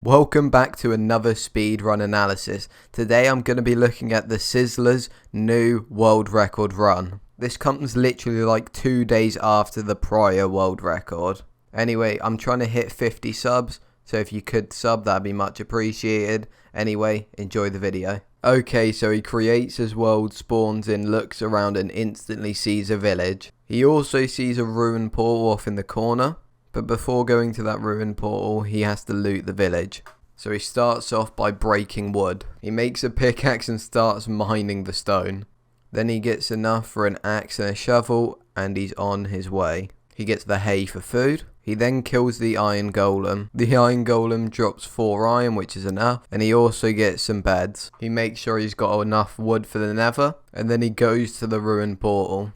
Welcome back to another speedrun analysis. Today I'm going to be looking at the Sizzler's new world record run. This comes literally like 2 days after the prior world record. Anyway, I'm trying to hit 50 subs, so if you could sub, that'd be much appreciated. Anyway, enjoy the video. Okay, so he creates his world, spawns in, looks around and instantly sees a village. He also sees a ruined portal off in the corner. But before going to that ruined portal, he has to loot the village. So he starts off by breaking wood. He makes a pickaxe and starts mining the stone. Then he gets enough for an axe and a shovel, and he's on his way. He gets the hay for food. He then kills the iron golem. The iron golem drops 4 iron, which is enough, and he also gets some beds. He makes sure he's got enough wood for the nether, and then he goes to the ruined portal.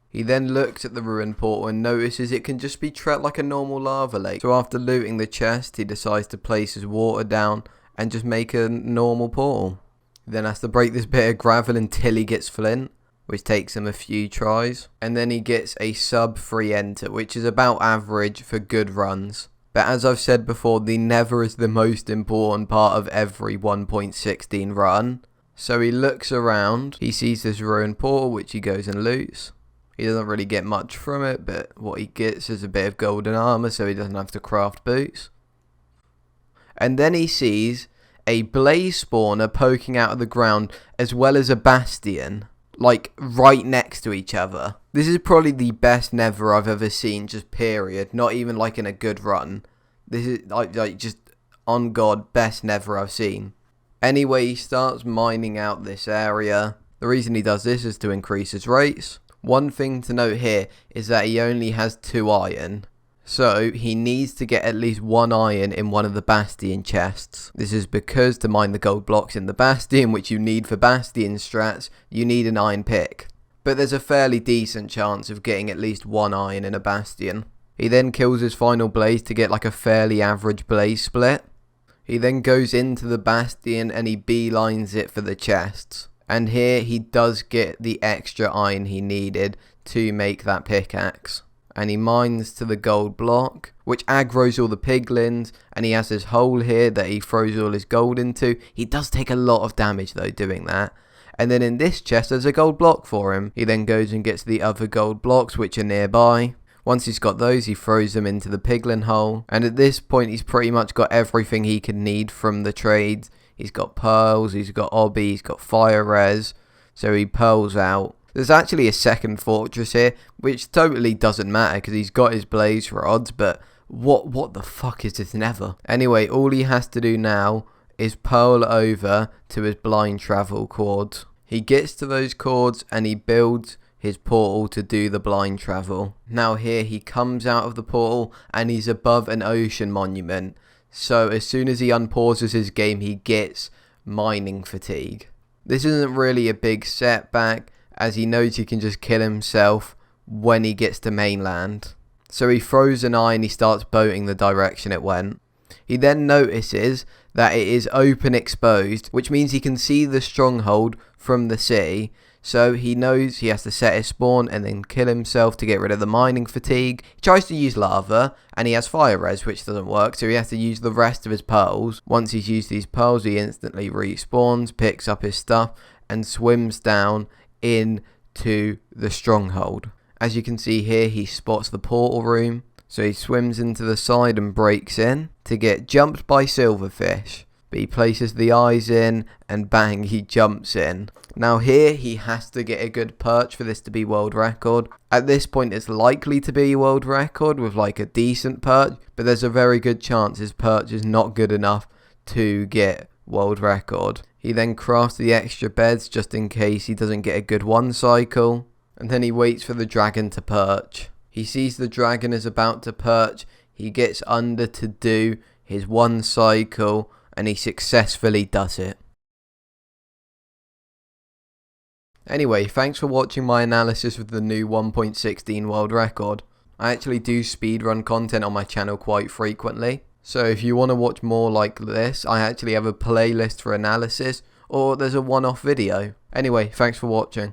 He then looks at the ruined portal and notices it can just be treated like a normal lava lake. So after looting the chest, he decides to place his water down and just make a normal portal. He then has to break this bit of gravel until he gets flint, which takes him a few tries. And then he gets a sub 3 enter, which is about average for good runs. But as I've said before, the nether is the most important part of every 1.16 run. So he looks around, he sees this ruined portal, which he goes and loots. He doesn't really get much from it, but what he gets is a bit of golden armor, so he doesn't have to craft boots. And then he sees a blaze spawner poking out of the ground, as well as a bastion, like right next to each other. This is probably the best nether I've ever seen, just period. Not even like in a good run. This is like just on God, best nether I've seen. Anyway, he starts mining out this area. The reason he does this is to increase his rates. One thing to note here is that he only has 2 iron, so he needs to get at least 1 iron in one of the bastion chests. This is because to mine the gold blocks in the bastion, which you need for bastion strats, you need an iron pick. But there's a fairly decent chance of getting at least 1 iron in a bastion. He then kills his final blaze to get like a fairly average blaze split. He then goes into the bastion and he beelines it for the chests. And here he does get the extra iron he needed to make that pickaxe. And he mines to the gold block, which aggroes all the piglins. And he has this hole here that he throws all his gold into. He does take a lot of damage though doing that. And then in this chest there's a gold block for him. He then goes and gets the other gold blocks which are nearby. Once he's got those, he throws them into the piglin hole. And at this point he's pretty much got everything he can need from the trades. He's got pearls, he's got obby, he's got fire res, so he pearls out. There's actually a second fortress here, which totally doesn't matter because he's got his blaze rods, but what the fuck is this nether? Anyway, all he has to do now is pearl over to his blind travel cords. He gets to those cords and he builds his portal to do the blind travel. Now here he comes out of the portal and he's above an ocean monument. So as soon as he unpauses his game, he gets mining fatigue. This isn't really a big setback, as he knows he can just kill himself when he gets to mainland. So he throws an eye and he starts boating the direction it went. He then notices that it is open exposed, which means he can see the stronghold from the sea. So he knows he has to set his spawn and then kill himself to get rid of the mining fatigue. He tries to use lava and he has fire res, which doesn't work, so he has to use the rest of his pearls. Once he's used these pearls, he instantly respawns, picks up his stuff and swims down into the stronghold. As you can see here, he spots the portal room, so he swims into the side and breaks in to get jumped by silverfish. But he places the eyes in and bang, he jumps in. Now here he has to get a good perch for this to be world record. At this point it's likely to be world record with like a decent perch, but there's a very good chance his perch is not good enough to get world record. He then crafts the extra beds just in case he doesn't get a good 1 cycle. And then he waits for the dragon to perch. He sees the dragon is about to perch. He gets under to do his 1 cycle and he successfully does it. Anyway, thanks for watching my analysis of the new 1.16 world record. I actually do speedrun content on my channel quite frequently, so if you want to watch more like this, I actually have a playlist for analysis, or there's a one-off video. Anyway, thanks for watching.